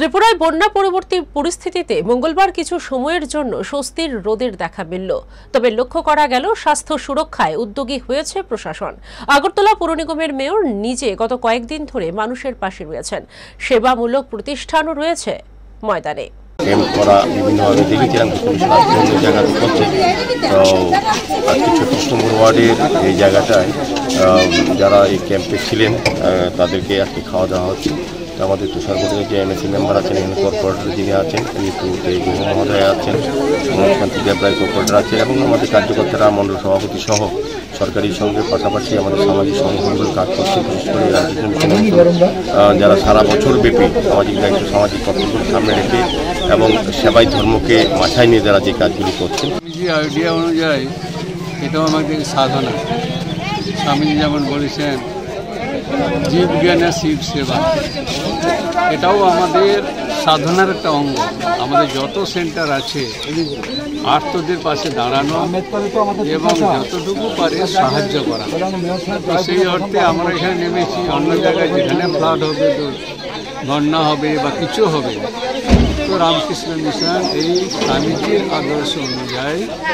ত্রিপুরায় বন্যা পরবর্তী পরিস্থিতিতে মঙ্গলবার কিছু সময়ের জন্য স্বস্তির রোদের দেখা মিলল। তবে লক্ষ্য করা গেল স্বাস্থ্য সুরক্ষায় উদ্যোগী হয়েছে প্রশাসন। আগরতলা পৌর নিগমের মেয়র নিজে গত কয়েকদিন ধরে মানুষের পাশে রয়েছেন। সেবামূলক প্রতিষ্ঠানও রয়েছে ময়দানে। ক্যাম্প করা বিভিন্নভাবে দেখেছিলাম অন্য জায়গাতে করছে। তো আজকে 36 নম্বর ওয়ার্ডের এই জায়গাটায় যারা এই ক্যাম্পে ছিলেন তাদেরকে আজকে খাওয়া দাওয়া হচ্ছে। তো আমাদের তুষারগড়ের যে এমএসি মেম্বার আছেন, এখানে কর্পোরেটর যিনি আছেন এই গুহ মহোদয় আছেন, শান্তি দেবরায় কর্পোরেটর আছেন এবং আমাদের কার্যকর্তারা মণ্ডল সভাপতি সহ সরকারি সঙ্গে পাশাপাশি আমাদের সামাজিক সংগঠনগুলো কাজ করছে। বিশেষ করে রাজ্য কমিশন যারা সারা বছর ব্যাপী সামাজিক দায়িত্ব সামাজিক কর্তব্যের সামনে রেখে এবং সেবাই ধর্মকে মাথায় নিয়ে যারা যে কাজগুলি করছেন। যে আইডিয়া অনুযায়ী এটাও আমাদের সাধনা। স্বামীজি যেমন বলেছেন জীব জ্ঞানের শিব সেবা, এটাও আমাদের সাধনার একটা অঙ্গ। আমাদের যত সেন্টার আছে আর্তদের পাশে দাঁড়ানো এবং যতটুকু পারে সাহায্য করা। তো সেই অর্থে আমরা এখানে নেমেছি। অন্য জায়গায় যেখানে ফ্লাড হবে, বন্যা হবে বা কিছু হবে, তো রামকৃষ্ণ মিশন এই স্বামীজির আদর্শ অনুযায়ী